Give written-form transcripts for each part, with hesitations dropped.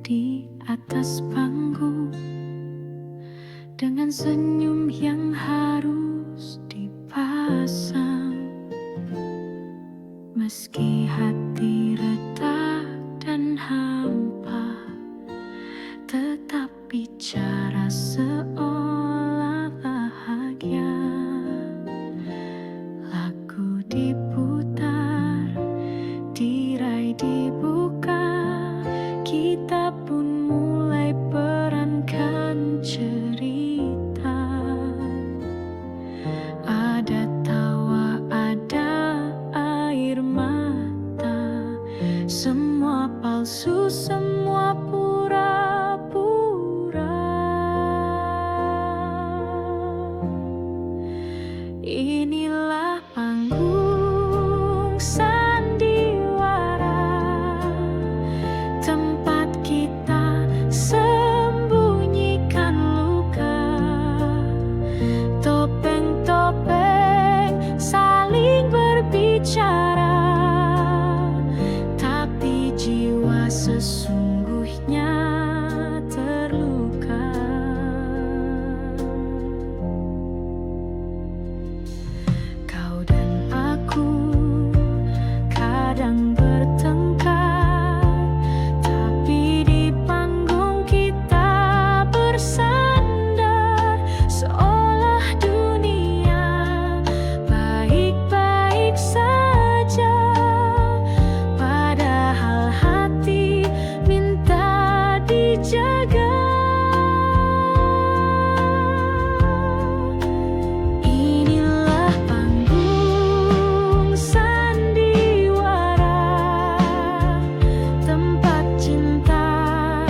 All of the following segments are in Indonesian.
di atas panggung dengan senyum yang harus dipasang. Meski hati retak dan hampa, tetap bicara seolah bahagia. Lagu diputar, tirai dibuka, kita pun mulai perankan cerita. Ada tawa, ada air mata, semua palsu, semua pura-pura. Inilah panggung sandiwara, tempat kita sembunyikan luka. Topeng-topeng saling berbicara, tapi jiwa sesungguhnya terluka. Kau dan aku kadang bertengkar, tapi di panggung kita bersandar, seolah dunia baik-baik saja, padahal hati minta dijaga. Inilah panggung sandiwara, tempat cinta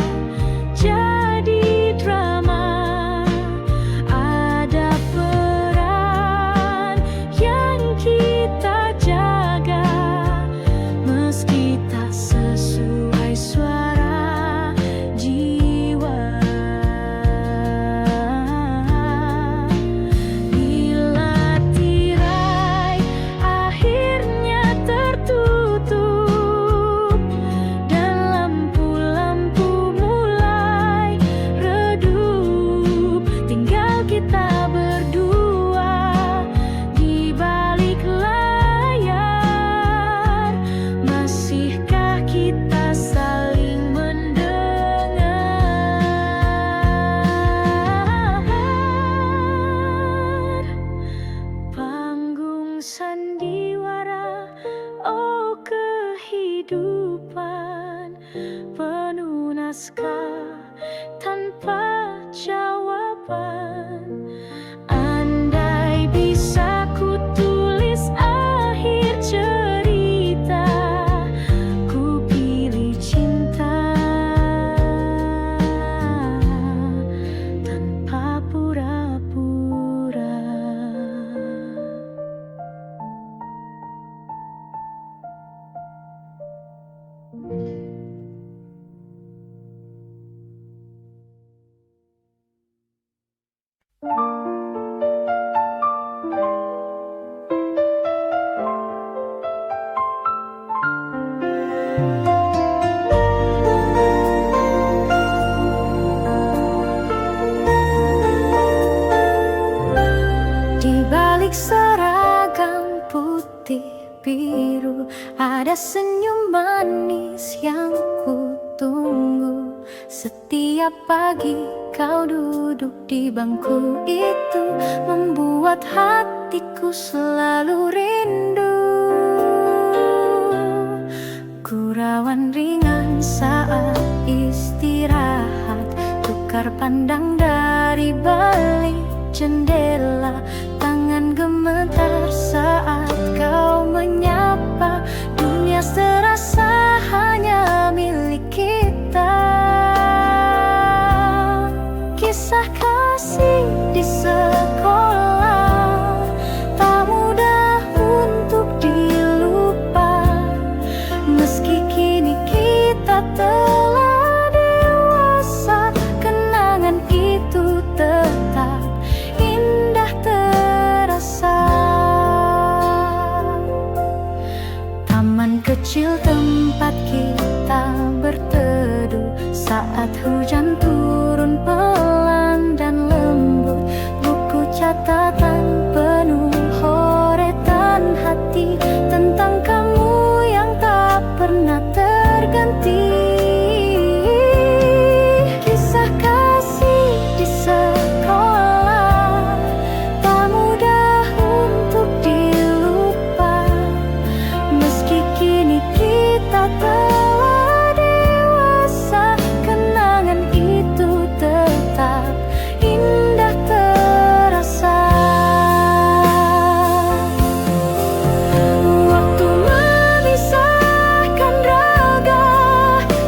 jadi drama. Ada peran yang kita jaga, meski tak sesuai suara jiwa. Bila tirai akhirnya tertutup dan lampu-lampu mulai redup, tinggal kita berdua di balik layar. Masihkah kita saling mendengar? Panggung sandiwara, oh kehidupan penuh naskah tanpa jawaban. Andai bisa ku tulis akhir cerita, ku pilih cinta tanpa pura-pura. Di balik seragam putih biru, ada senyum manis yang ku tunggu. Setiap pagi kau duduk di bangku itu, membuat hatiku selalu rindu. Gurauan ringan saat istirahat, tukar pandang dari balik jendela. Tangan gemetar saat kau menyapa, dunia serasa hanya milik kita. Kisah kasih di sekolah tak mudah untuk dilupa, meski kini kita telah dewasa, kenangan itu tetap indah. Saat hujan turun pelan dan lembut, buku catatan penuh horetan hati tentang kamu yang tak pernah terganti. Kisah kasih di sekolah tak mudah untuk dilupa, meski kini kita telah dewasa, kenangan itu tetap indah terasa. Waktu memisahkan raga,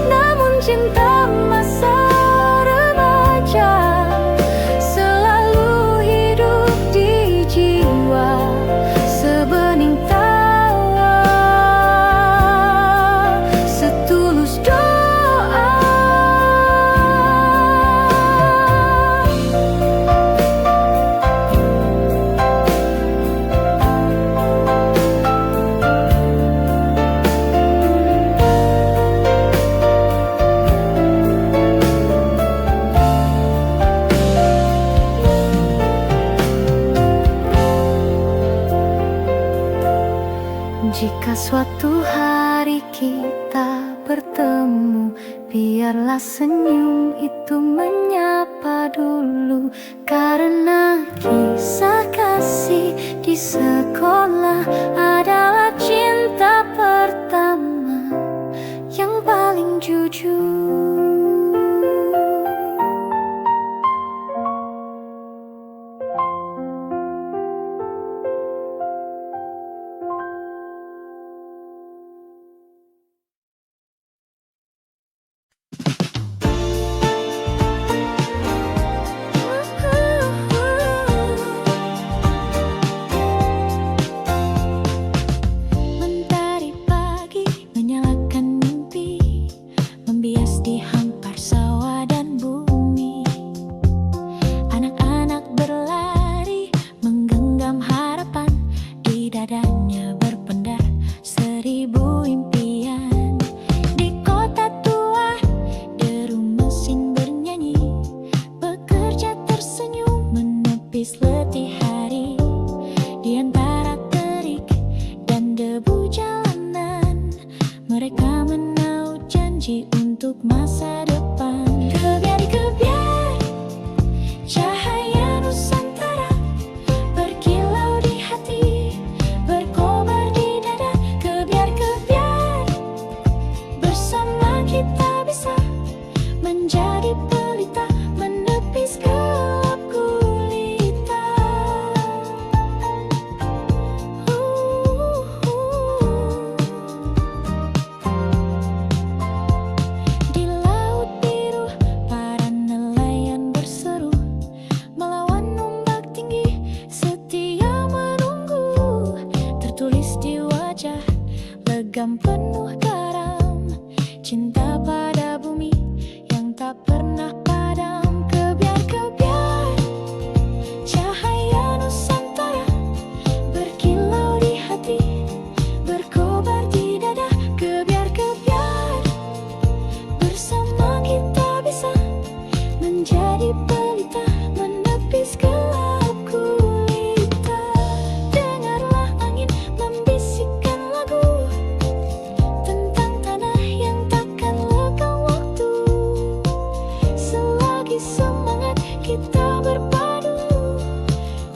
namun cinta masa remaja selalu hidup di jiwa, sebening tawa, setulus doa. Jika suatu hari kita bertemu, biarlah senyum itu menyapa dulu. Karena kisah kasih di sekolah adalah cinta pertama yang paling jujur. Mentari pagi menyalakan mimpi, membias di hampar sawah dan bumi. Anak-anak berlari menggenggam harapan, di dadanya berpendar 1000 impian. Di kota tua deru mesin bernyanyi, bekerja tersenyum menepis letih hari. Di antara terik dan debu jalanan, mereka menaut janji untuk masa depan. Kebiar-kebiar cahaya Nusantara berkilau di hati, berkobar di dada. Kebiar-kebiar bersama kita bisa menjadi pelita, menepis gelap gulita. Di laut biru para nelayan berseru, melawan ombak tinggi setia menunggu. Tertulis di wajah legam penuh garam, cinta pada bumi yang tak pernah padam. Kebiar-kebiar cahaya Nusantara berkilau di hati, berkobar di dada. Kebiar-kebiar bersama kita bisa menjadi pelita, menepis gelap gulita. Dengarlah angin membisikkan lagu tentang tanah yang takkan lekang waktu. Selagi semangat kita berpadu,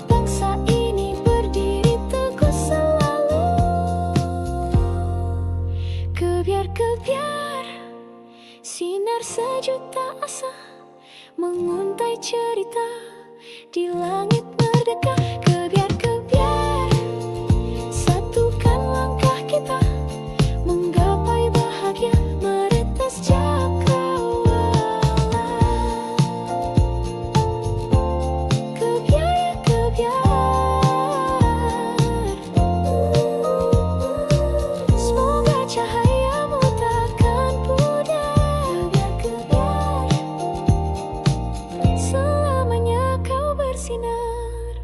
bangsa ini berdiri teguh selalu. Kebiar-kebiar sinar sejuta asa menguntai cerita di langit merdeka. Kebiar-kebiar satukan langkah kita menggapai bahagia, meretas cakrawala. Kebiar-kebiar, semoga cahayamu takkan pudar. Kebiar-kebiar, selamanya kau bersinar.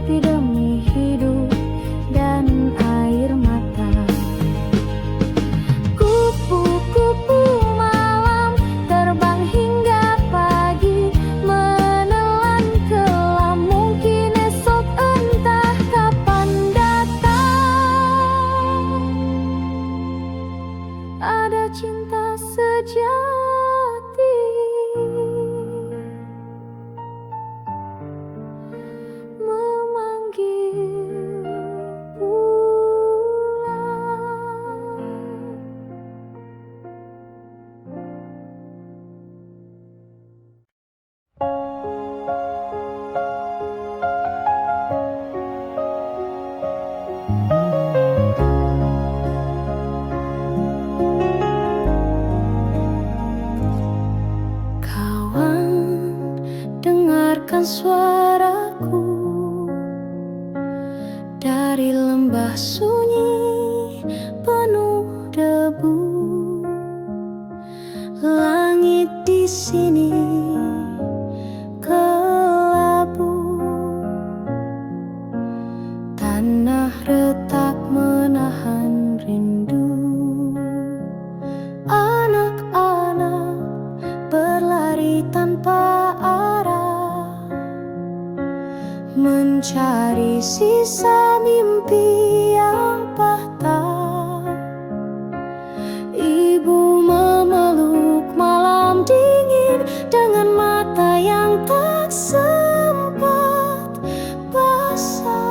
tapi demi hidup dan air mata. Kupu-kupu malam terbang hingga pagi, menelan kelam mungkin esok entah kapan datang. Ada cinta sejati memanggil pulang. Kawan, dengarkan suaraku dari lembah sunyi penuh debu. Langit di sini kelabu, tanah retak menahan rindu. Anak-anak berlari tanpa arah, mencari sisa mimpi yang patah. Ibu memeluk malam dingin dengan mata yang tak sempat basah.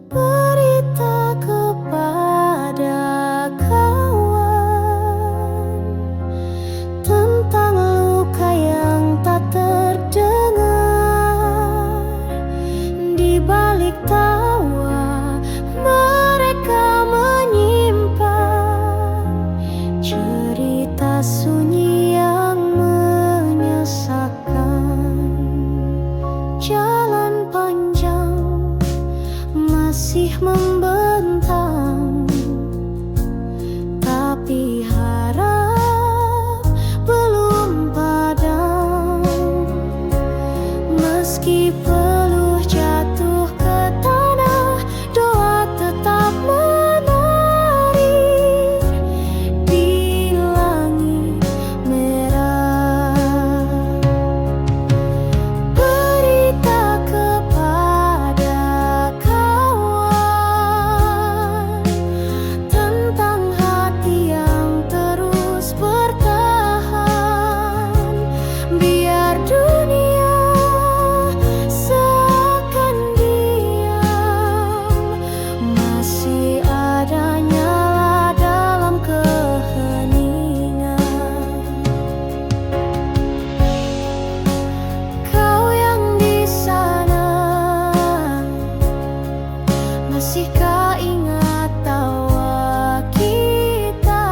Berita kepada kawan tentang luka yang tak terdengar. Di balik tawa mereka menyimpan cerita sunyi yang menyesakkan. Jalan panjang masih membentang, tapi harap belum padam. Meski peluh jatuh ke tanah, doa tetap menari di langit merah. Berita kepada kawan tentang hati yang terus bertahan. Biar dunia seakan diam, masih ada nyala dalam keheningan. Kau yang di sana, masihkah ingat tawa kita?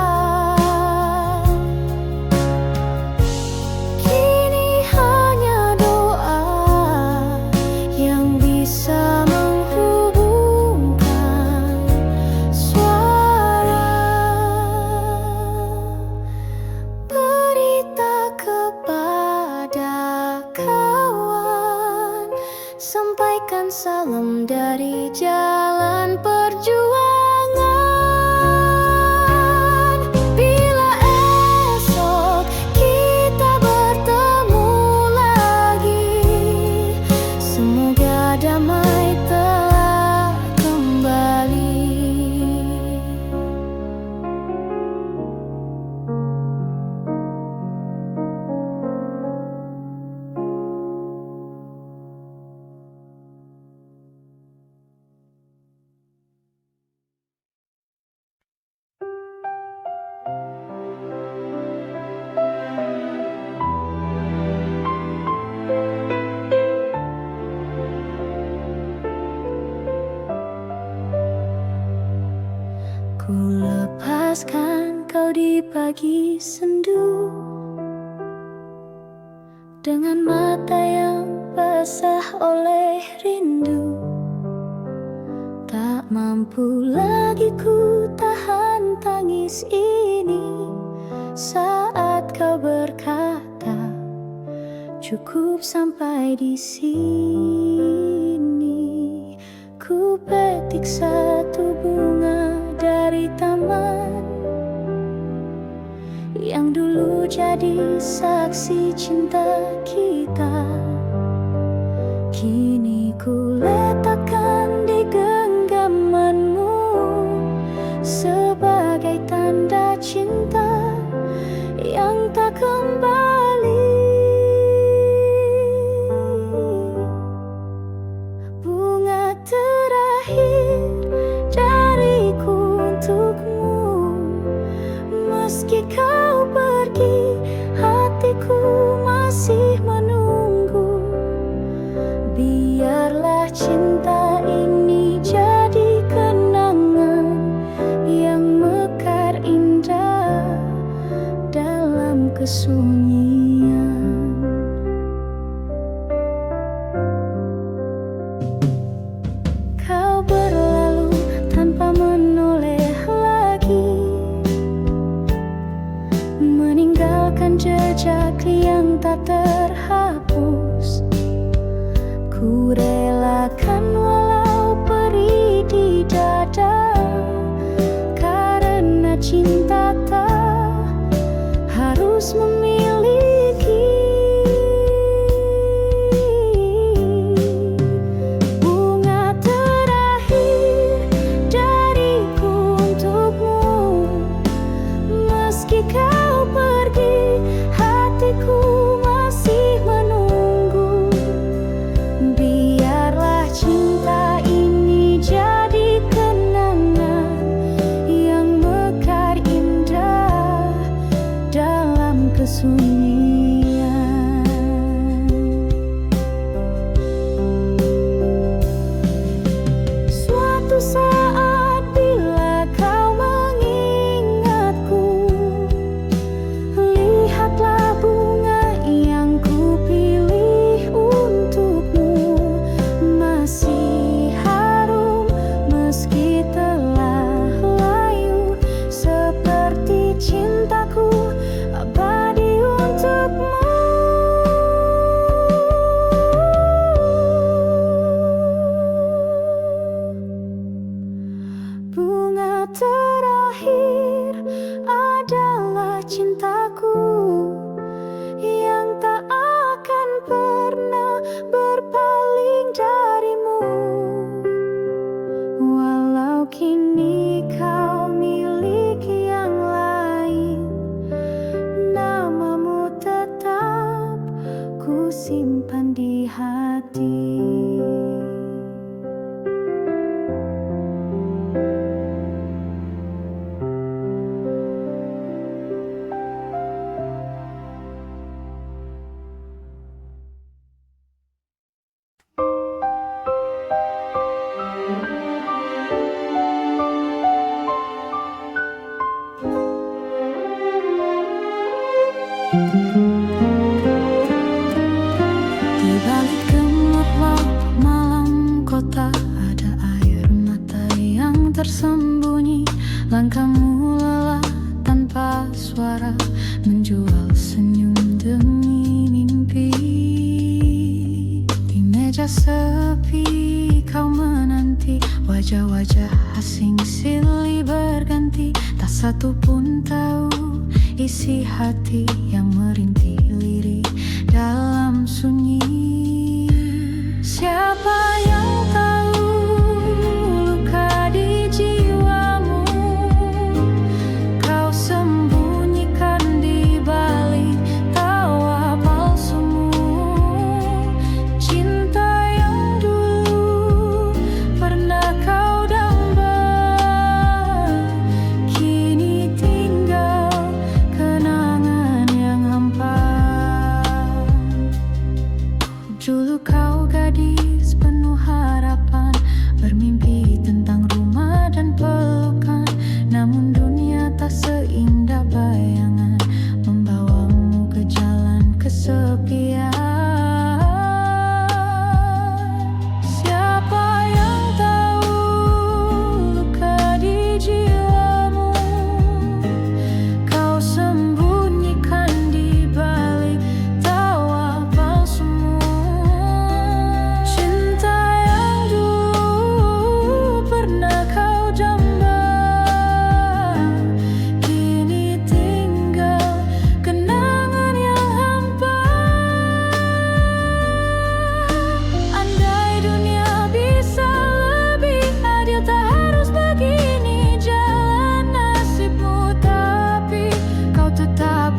Kini hanya doa yang bisa menghubungkan suara. Berita kepada kawan, sampaikan salam dari jalan perjuangan. Bila esok kita bertemu lagi, semoga damai telah kembali. Ku lepaskan kau di pagi sendu, dengan mata yang basah oleh rindu. Tak mampu lagi ku tahan tangis ini saat kau berkata Cukup sampai di sini. Ku petik satu bunga dari taman yang dulu jadi saksi cinta kita. Kini ku letakkan di genggamanmu sebagai tanda cinta yang tak kembali. Bunga terakhir dariku untukmu. Meski kau pergi, hatiku masih menunggu. Biarlah cinta ini jadi kenangan yang mekar indah dalam kesunyian. Kau berlalu tanpa menoleh lagi, meninggalkan jejak yang tak terhapus. Ku relakan walau perih di dada, karena cinta tak harus memiliki. Bunga terakhir dariku untukmu. Meski kau pergi, hatiku masih menunggu. Biarlah cinta ini jadi kenangan yang mekar indah dalam kesunyian. Suatu saat bila kau mengingatku, lihatlah bunga yang kupilih untukmu. Masih harum meski telah layu, seperti cintaku abadi untukmu. Bunga terakhir adalah cintaku yang tak akan pernah berpaling darimu. Walau kini kau miliki yang lain, namamu tetap ku simpan di hati. Di balik gemerlap malam kota, ada air mata yang tersembunyi. Langkahmu lelah tanpa suara, menjual senyum demi mimpi. Di meja sepi kau menanti, wajah-wajah asing silih berganti. Tak satu pun tahu isi hati yang merintih lirih dalam sunyi. Siapa yang tahu luka di jiwamu, kau sembunyikan di balik tawa palsumu. Cinta yang dulu pernah kau damba, kini tinggal kenangan yang hampa.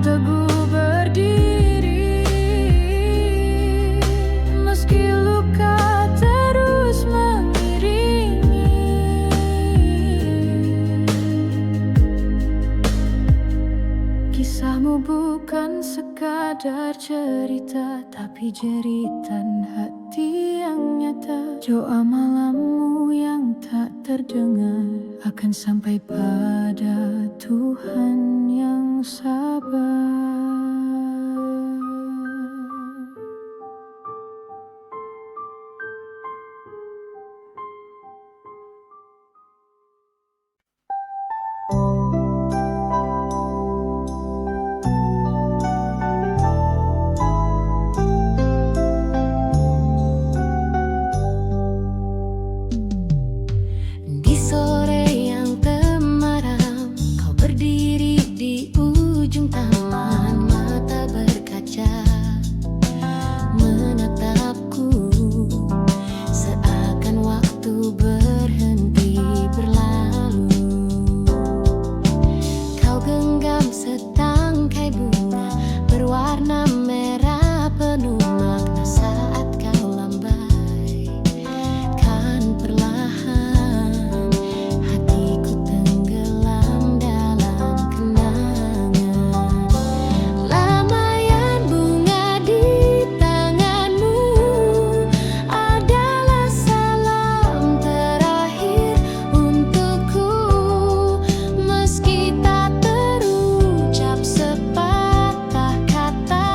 teguh berdiri, meski luka terus mengiringi. Kisahmu bukan sekadar cerita, tapi jeritan hati yang nyata. Doa malammu yang tak terdengar akan sampai pada Tuhan yang sabar. Di sore yang temaram, kau berdiri di ujung taman, mata berkaca menatapku, seakan waktu berhenti berlalu. Kau genggam setangkai bunga berwarna merah penuh makna. Saat kau lambai kan perlahan, hatiku tenggelam dalam kenangan. Lambaian bunga di tanganmu adalah salam terakhir untukku, meski tak terucap sepatah kata.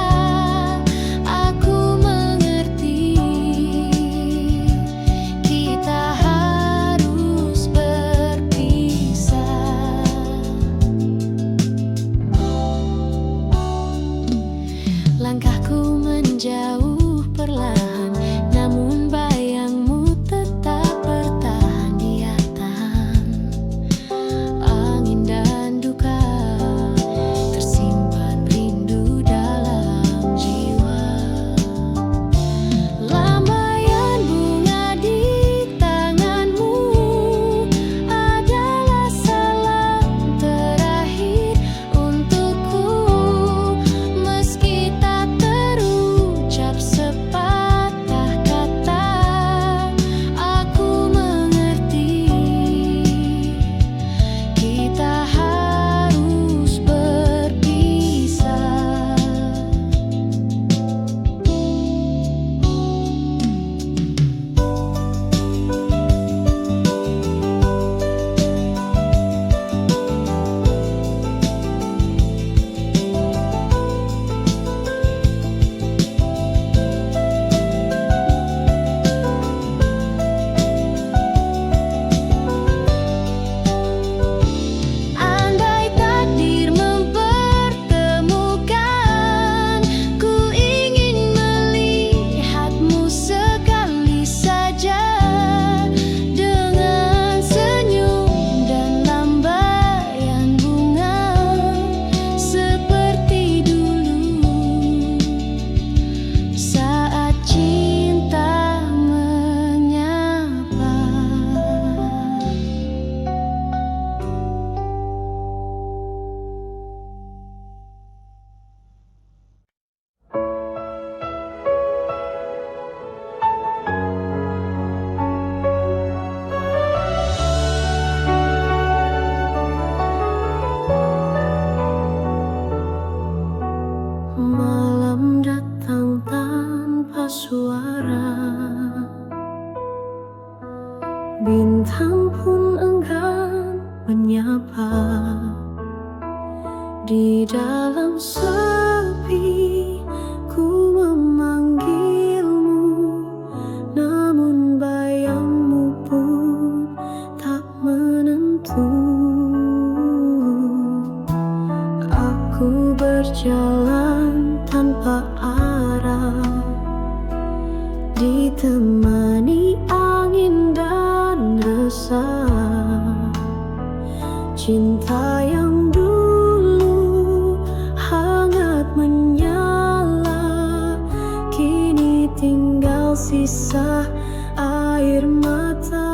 Aku mengerti kita harus berpisah. Langkahku menjauh perlahan, namun bayangmu tetap bertahan. Dia tahan angin dan duka, tersimpan rindu dalam jiwa. Lambaian bunga di tanganmu adalah salam terakhir untukku, meski tak terucap sepatah kata. Aku mengerti kita harus berpisah. Andai takdir mempertemukan, ku ingin melihatmu sekali saja, dengan senyum dan lambaian bunga seperti dulu, saat cinta menyapa. Malam datang tanpa suara, bintang pun enggan menyapa. Di dalam sepi ku memanggilmu, namun bayangmu pun tak menentu. Aku berjalan tanpa arah, ditemani angin dan resah. Cinta yang dulu hangat menyala, kini tinggal sisa air mata.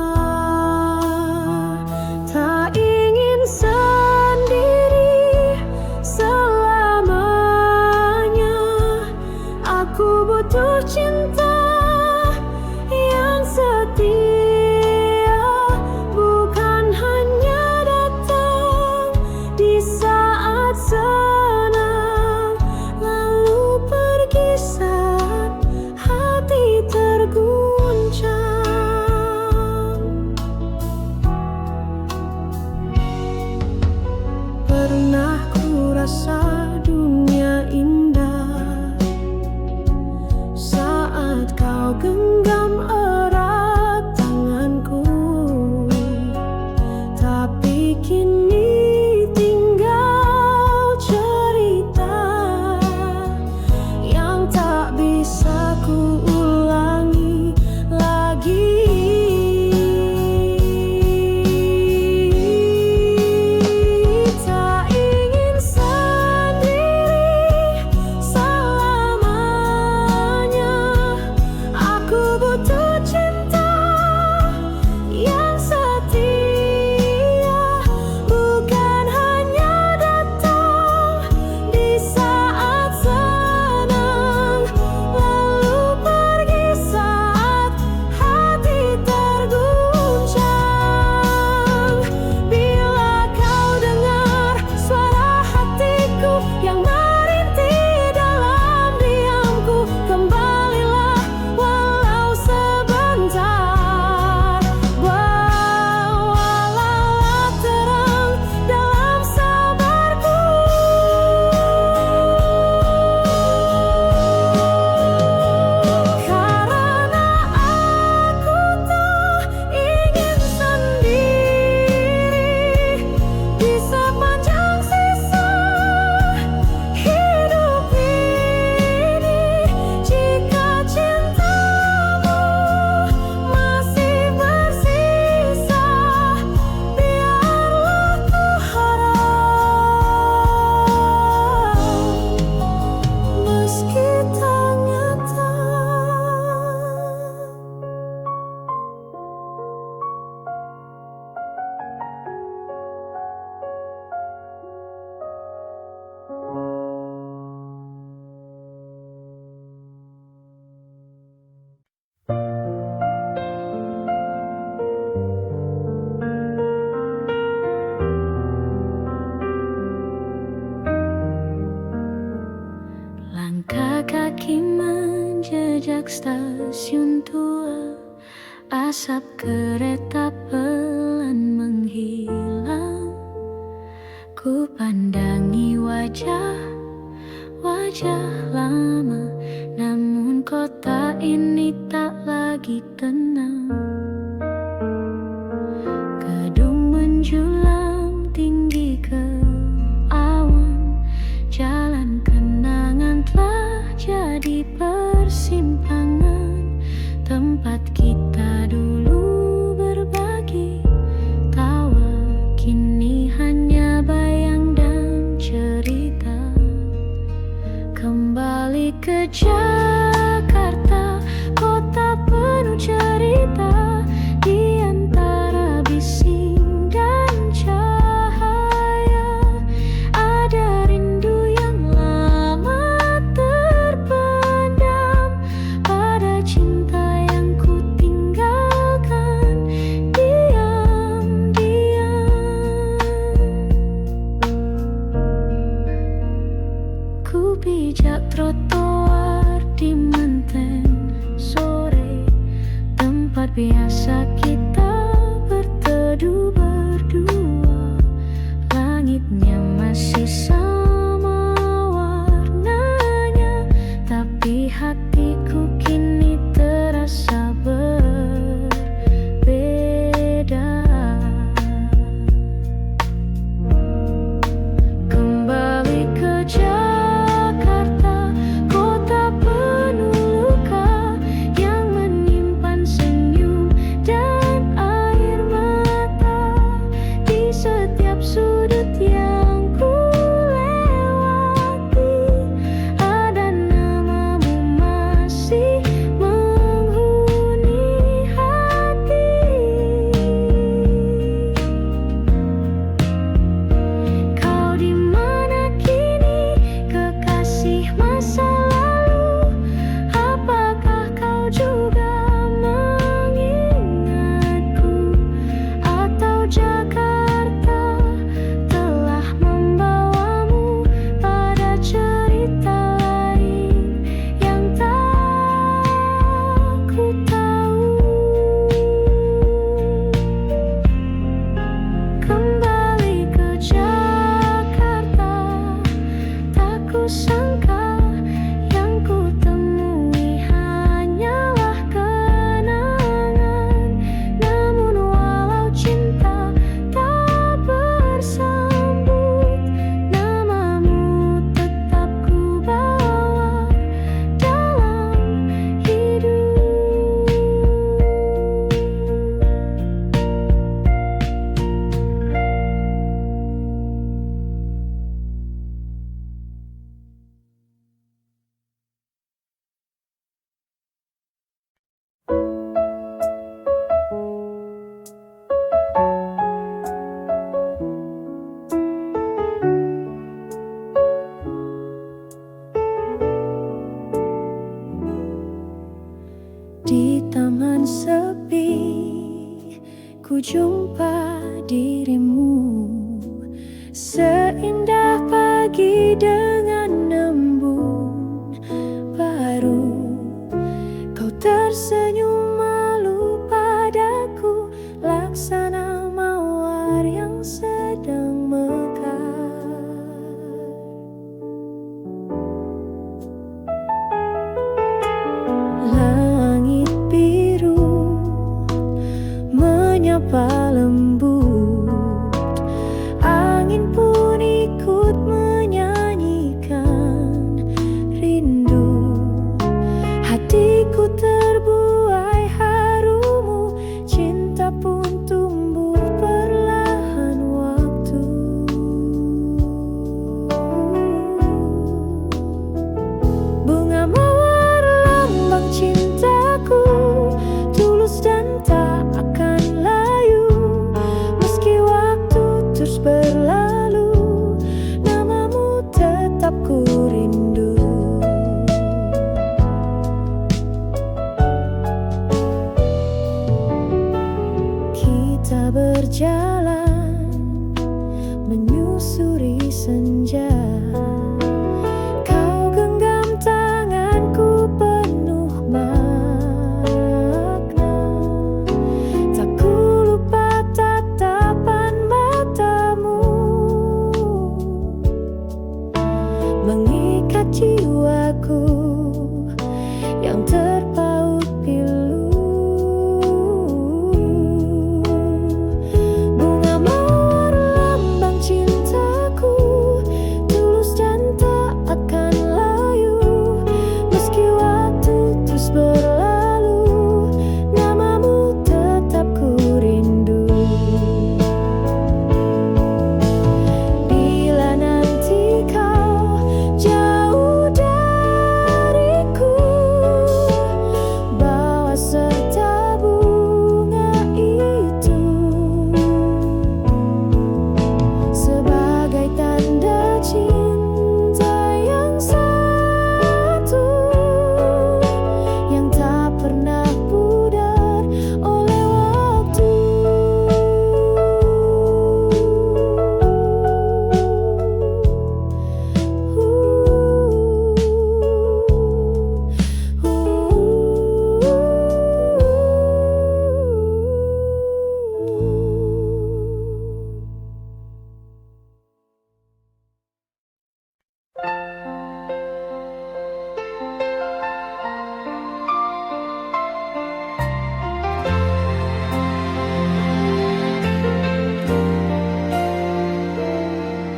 Tak ingin sendiri selama kaki menjejak stasiun tua, asap kereta pelan menghilang. Ku pandangi wajah lama, namun kota ini tak lagi tenang. Gedung menjulang tinggi ke awan, jalan kenangan telah jadi persimpangan, tempat kita dulu berbagi tawa, kini hanya bayang dan cerita. Kembali ke Jakarta, kota penuh cerita, di antara bising dan cahaya ada rindu yang lama terpendam, pada cinta yang ku tinggalkan diam-diam. Ku pijak trotoar di Menteng sore, tempat biasa kita berteduh berdua. Langitnya masih sama warnanya, tapi hatiku kini terasa berbeda. Kembali ke Jakarta, kota penuh luka yang menyimpan senyum dan air mata. Di setiap sudut yang ku lewati, ada namamu masih menghuni hati. Kau di mana kini, kekasih masa lalu? Apakah kau juga mengingatku? Atau Jakarta telah membawamu pada cerita lain yang tak ku tahu? Kembali ke Jakarta, tak kusangka yang ku temui hanyalah kenangan. Namun walau cinta tak bersambut, namamu tetap ku bawa dalam hidup. Di taman sepi, ku jumpa dirimu, seindah pagi dengan embun baru. Kau tersenyum malu padaku, laksana mawar yang sedang mekar. Langit biru menyapa lembut, angin pun ikut menyanyi jiwaku yang terpaut pilu. Bunga mawar lambang cintaku, tulus dan tak akan layu. Meski waktu terus berlalu, namamu tetap ku rindu. Bila nanti kau jauh dariku, bawa serta bunga itu sebagai tanda cinta yang satu, yang tak pernah pudar oleh waktu.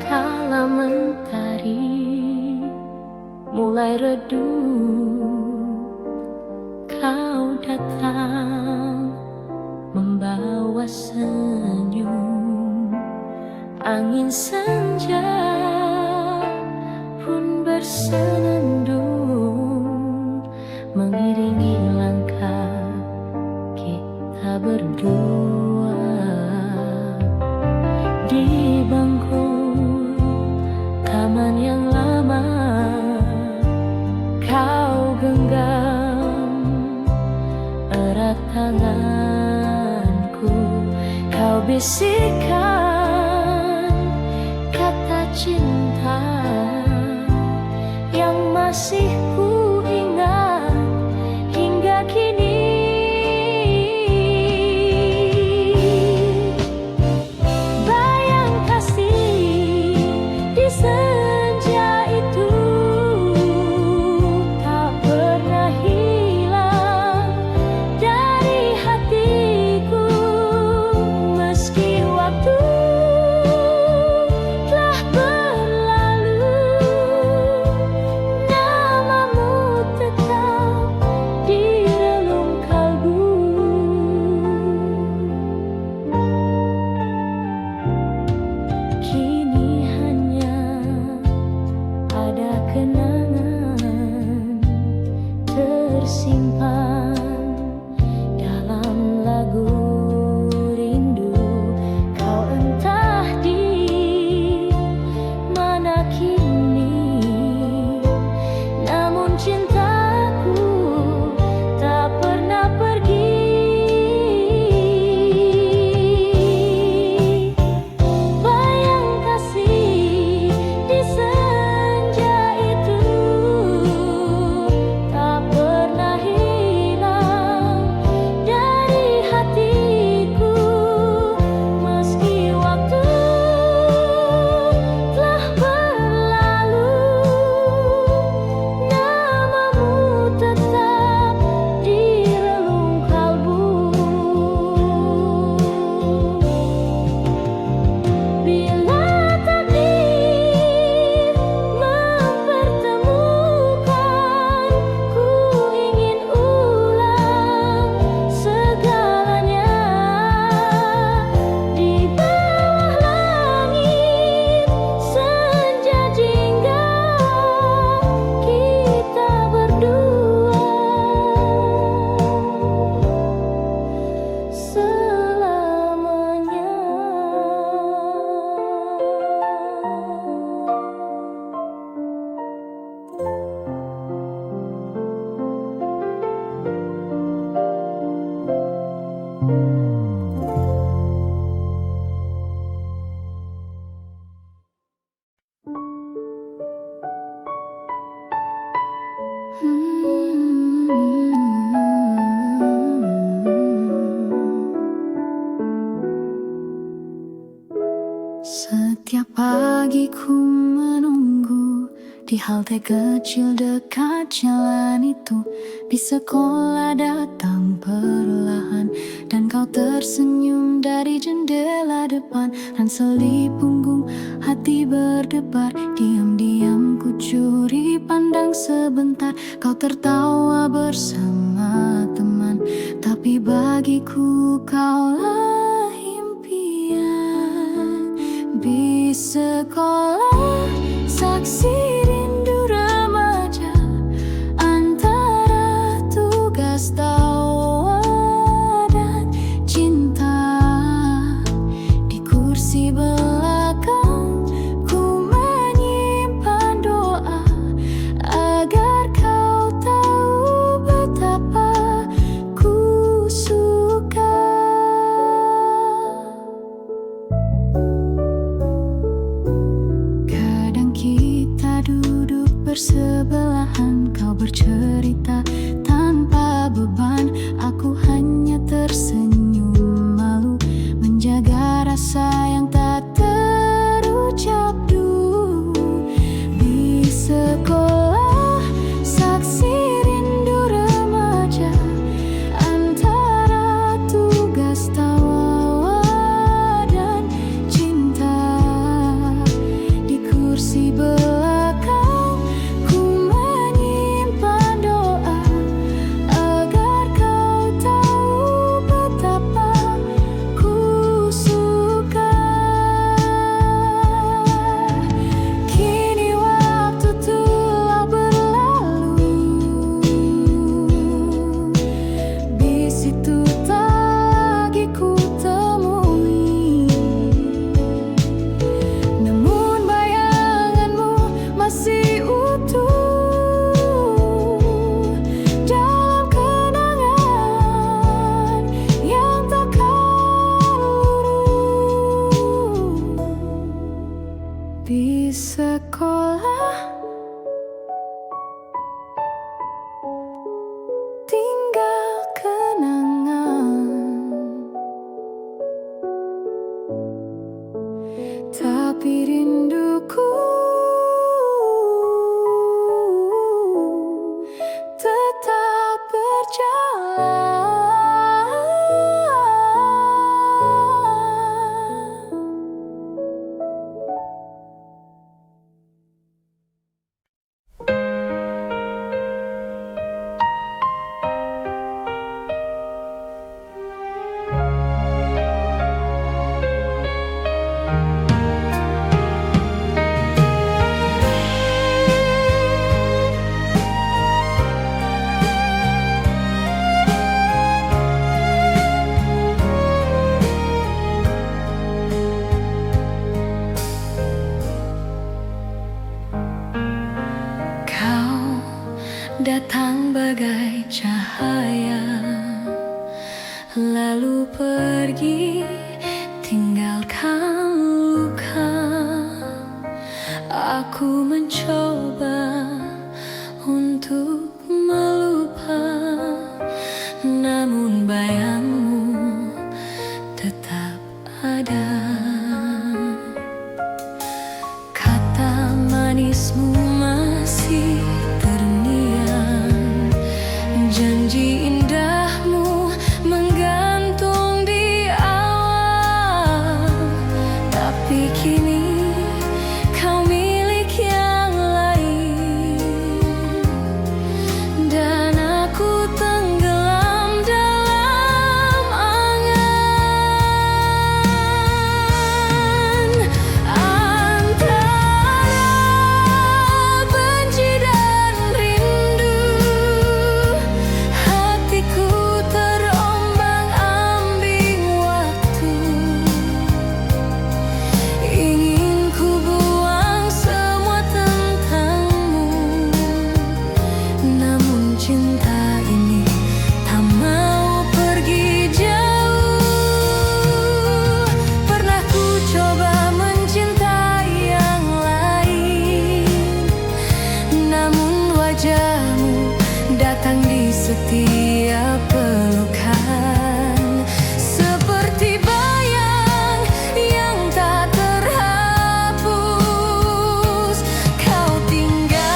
Kala mentari mulai redup, kau datang membawa senyum. Angin senja pun bersenandung, mengiringi langkah kita berdua. Di bangku taman yang lama, kau genggam erat tanganku. Kau bisikkan kata cinta yang masih ku ingat hingga kini. Bayang kasih di senja itu tak pernah hilang dari hatiku. Meski waktu telah berlalu, namamu tetap di relung kalbu. Kini hanya ada kenangan tersimpan dalam lagu rindu. Kau entah di mana kini, namun cintaku tak pernah pergi. Bayang kasih di senja itu tak pernah hilang dari hatiku. Meski waktu telah berlalu, namamu tetap di relung kalbu. Bila takdir mempertemukan, ku ingin ulang segalanya. Di bawah langit senja jingga, kita berdua selamanya. Setiap pagi ku menunggu Di halte kecil dekat jalan itu, di sekolah datang perlahan, dan kau tersenyum dari jendela depan. Ransel di punggung, hati berdebar. Diam-diam ku curi pandang sebentar. Kau tertawa bersama teman, tapi bagiku kaulah impian. Di sekolah, saksi rindu remaja antara tugas tawa dan cinta. Di kursi belakang ku menyimpan doa agar kau tahu betapa ku suka. Kadang kita duduk bersebelahan, kau bercerita tanpa beban, aku hanya tersenyum malu, menjaga rasa yang tak terucap dulu. Di sekolah, saksi rindu remaja antara tugas tawa dan cinta. Di kursi belakang ku menyimpan doa agar kau tahu betapa ku suka. Kini waktu telah berlalu, bis itu tak lagi ku temui, namun bayanganmu masih utuh dalam kenangan yang takkan luruh. Di sekolah tinggal kenangan, tapi rinduku tetap berjalan. Kau datang bagai cahaya, lalu pergi tinggalkan luka. Aku mencoba untuk melupa, namun bayangmu tetap ada. Kata manismu masih terngiang, janji indahmu menggantung di awal, tapi kini kau milik yang lain, dan aku tenggelam dalam angan. Antara benci dan rindu, hatiku terombang-ambing waktu. Ingin ku buang semua tentangmu, namun cinta ini tak mau pergi jauh. Pernah ku coba mencintai yang lain, namun wajahmu datang di setiap pelukan, seperti bayang yang tak terhapus. Kau tinggal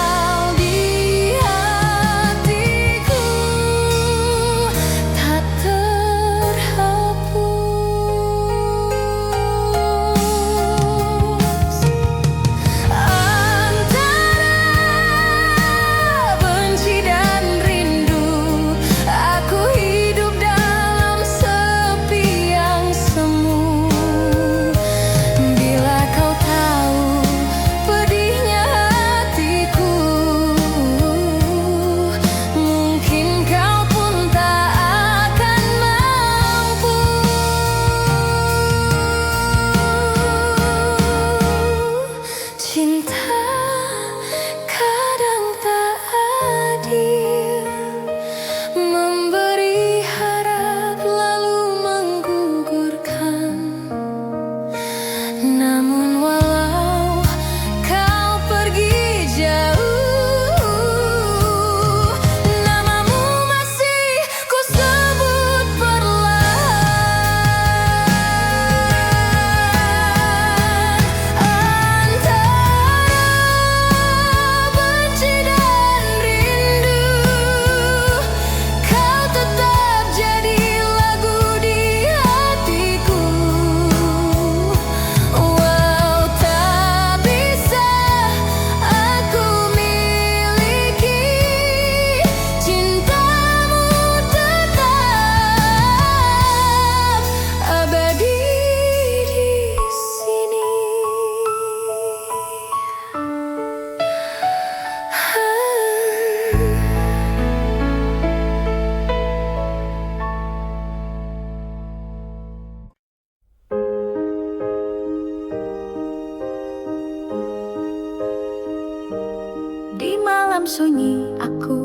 malam sunyi aku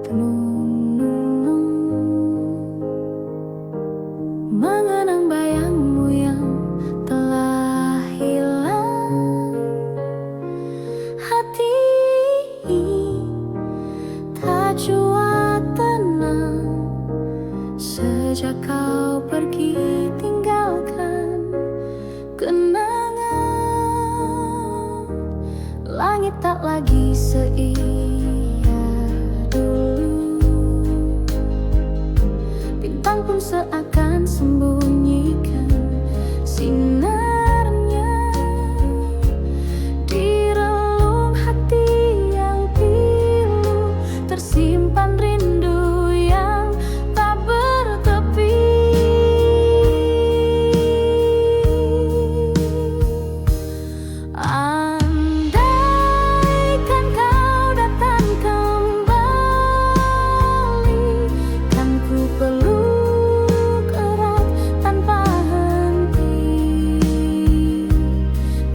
tenung, mengenang bayangmu yang telah hilang. Hati tak jua tenang sejak kau pergi tinggalkan kenangan. Langit tak lagi seia dulu, bintang pun seakan sembunyikan sinarnya di relung hati yang pilu. Tersimpan rindu yang tak bertepi. Andaikan kau datang kembali, kan ku peluk erat tanpa henti,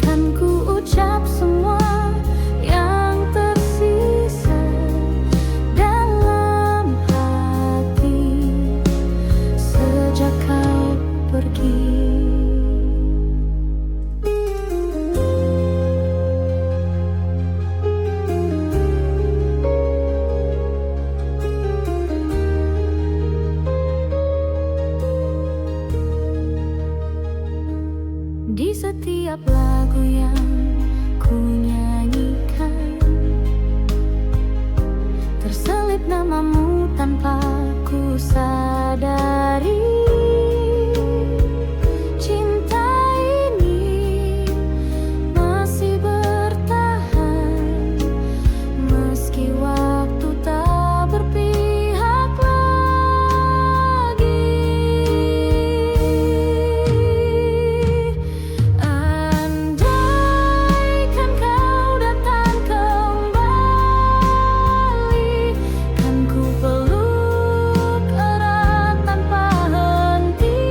kan ku ucap semua yang tersisa dalam hati sejak kau pergi. Di setiap lagu yang ku nyanyikan terselip namamu tanpa ku sadari. Cinta ini masih bertahan meski waktu tak berpihak lagi. Andaikan kau datang kembali, kan ku peluk erat tanpa henti,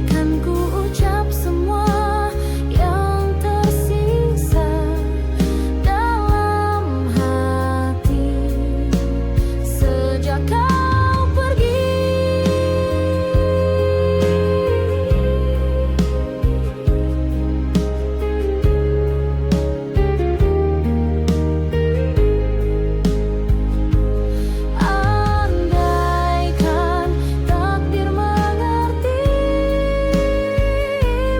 kan ku ucap semua yang tersisa dalam hati sejak kau pergi. Andaikan takdir mengerti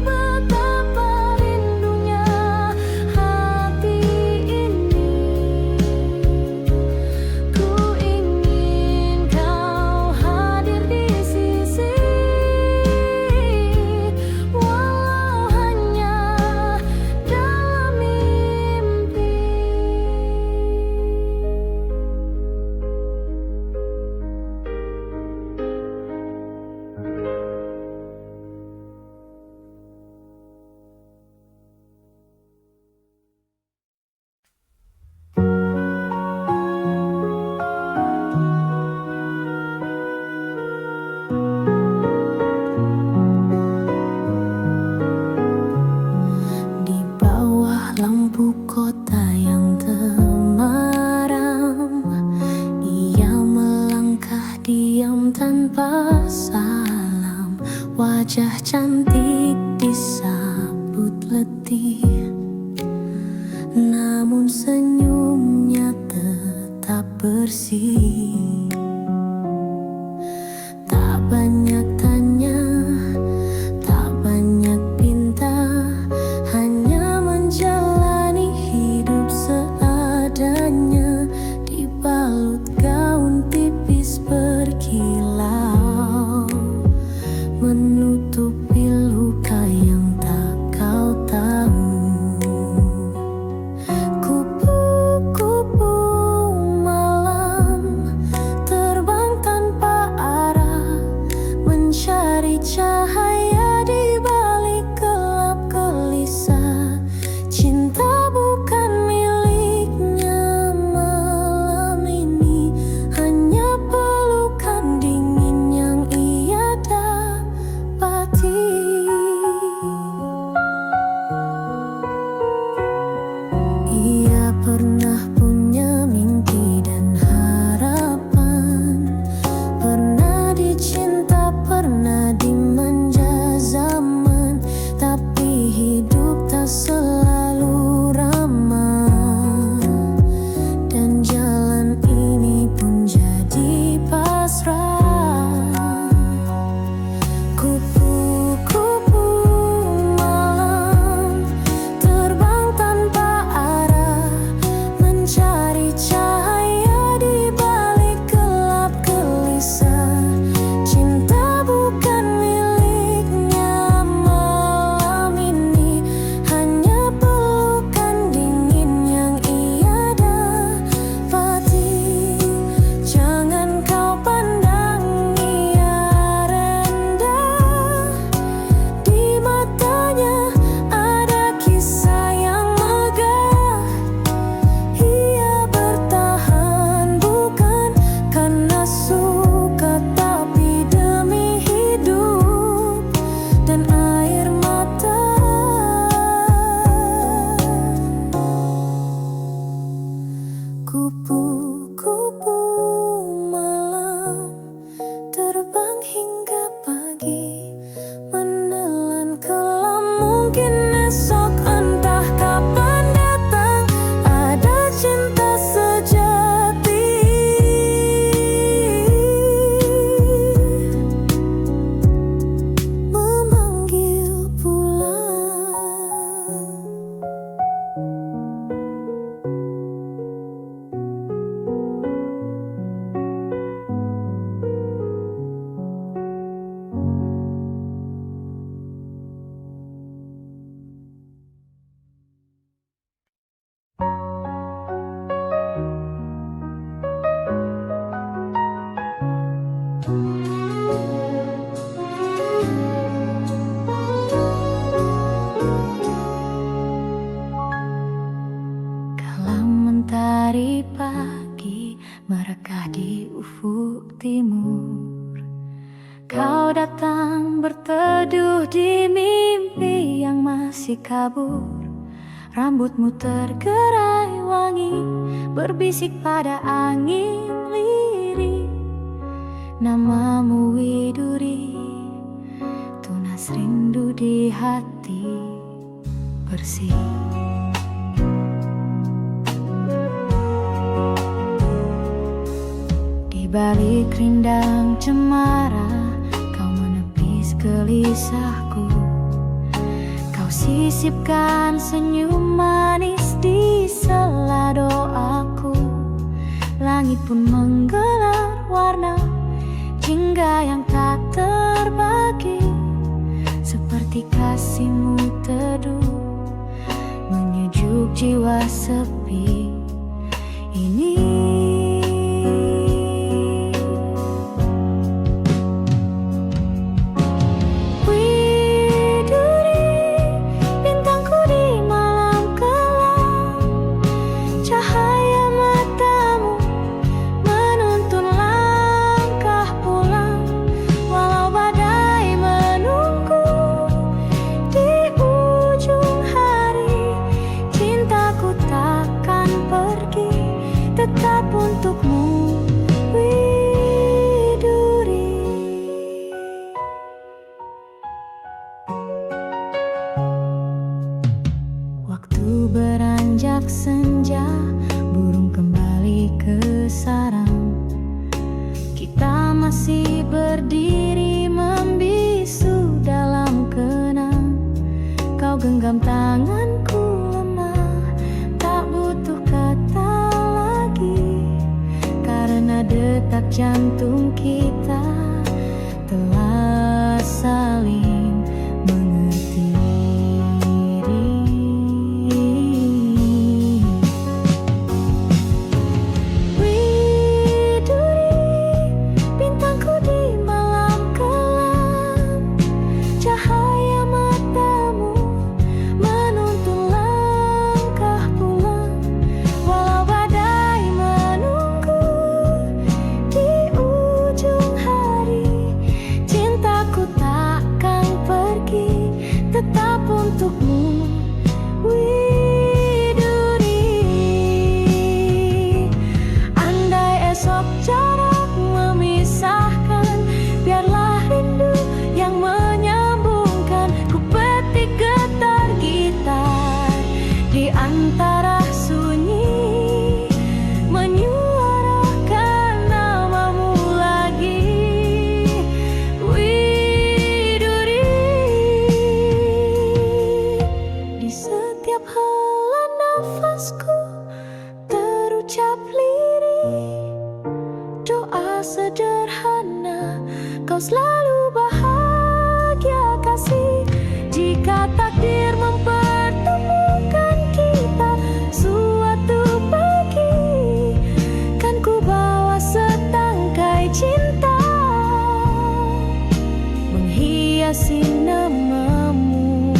betapa rindunya hati ini, ku ingin kau hadir di sisi, walau hanya dalam mimpi. Di bawah lampu kota yang temaram, ia melangkah diam tanpa salam. Wajah cantik disambut letih, namun senyumnya tetap bersih. Tak banyak tanya, tak banyak pinta, hanya menjalani hidup seadanya. Dibalut gaun tipis berkilau, menutupi luka yang tak kau tahu. Kupu-kupu malam Matahari pagi merekah di ufuk timur. Kau datang berteduh di mimpi yang masih kabur. Rambutmu tergerai wangi, berbisik pada angin lirih. Namamu Widuri, tunas rindu di hati bersih. Di balik rindang cemara, kau menepis gelisahku. Kau sisipkan senyum manis di sela doaku. Langit pun menggelar warna jingga yang tak terbagi, seperti kasihmu teduh menyejuk jiwa sepi ini. Tetap untukmu, Widuri. Waktu beranjak senja, burung kembali ke sarang. Kita masih berdiri membisu dalam kenang. Kau genggam tanganku lemah, tak butuh kata, karena detak jantung kita telah saling mengerti. Widuri, bintangku di malam kelam, cahaya matamu menuntun langkah pulang. Walau badai menunggu di ujung hari, cintaku takkan pergi, tetap untukmu, Widuri. Andai esok jarak memisahkan, biarlah rindu yang menyambungkan. Ku petik getar gitar di antara sunyi, menyuarakan namamu lagi, Widuri. Di setiap hela nafasku terucap lirih doa sederhana, kau selalu bahagia kasih. Jika takdir mempertemukan kita suatu pagi, kan ku bawa setangkai cinta menghiasi namamu,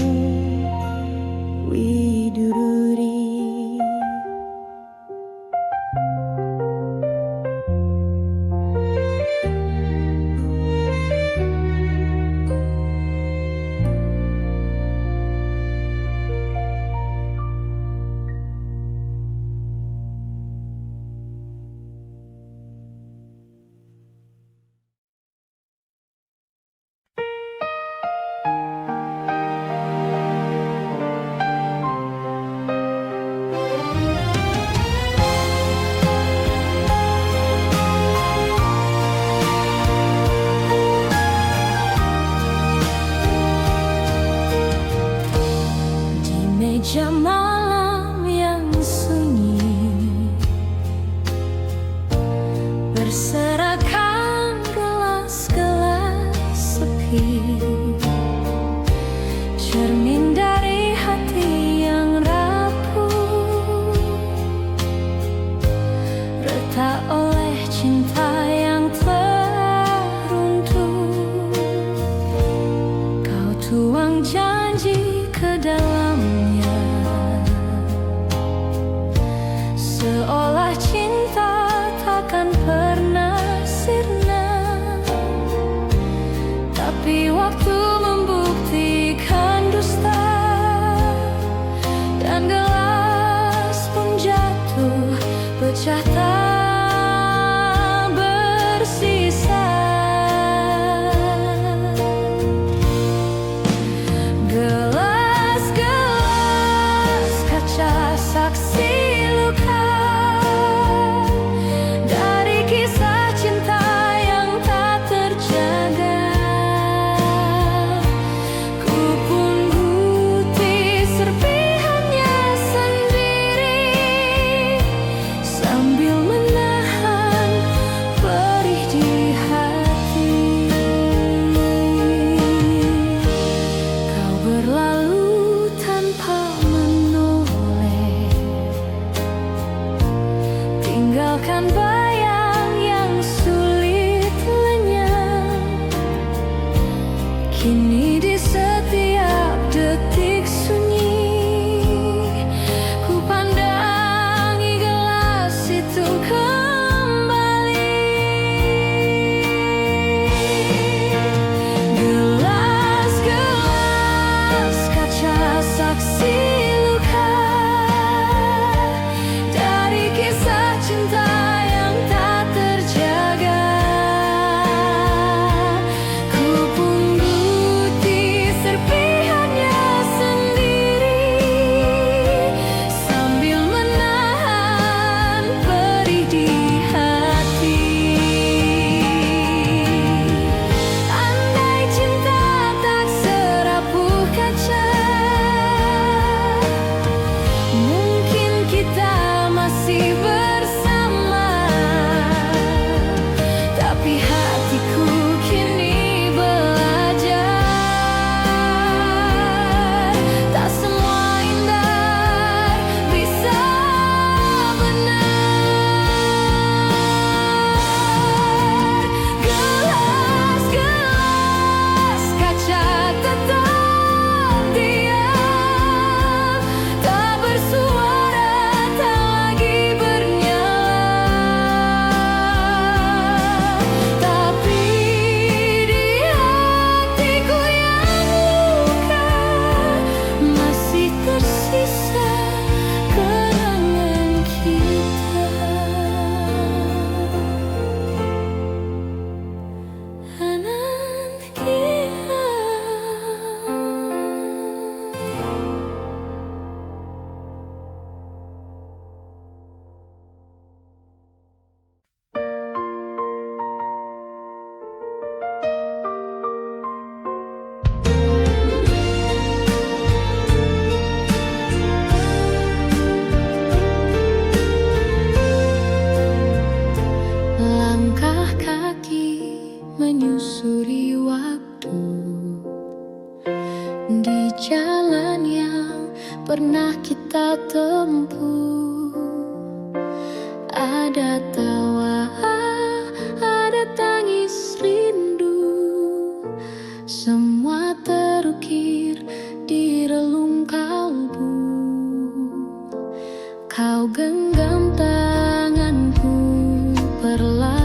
Widuri. Wajah tak bersisa, gelas-gelas kaca saksi luka dari kisah cinta yang tak terjaga. Ku pun putih serpihannya sendiri sambil menahan perih di hati. Kau berlalu tanpa menoleh, tinggalkan bayang yang sulit lenyap. Kini di setiap detik sunyi, ku pandangi gelas itu kembali. Gelas-gelas kaca saksi luka dari kisah cinta yang tak terjaga. Ku pun putih serpihannya sendiri sambil menahan perih di hati. Andai cinta tak serapuh kaca, mungkin kita masih bersama. Tapi hatiku kini belajar, tak semua indah bisa benar. Gelas-gelas kaca tetap diam, tak bersuara, tak lagi bernyala. Tapi di hatiku yang luka masih tersisa kenangan kita. Anantia. Langkah kaki menyusuri waktu di jalan yang pernah kita tempuh. Ada tawa, ada tangis rindu, semua terukir di relung kalbu. Kau genggam tanganku perlahan,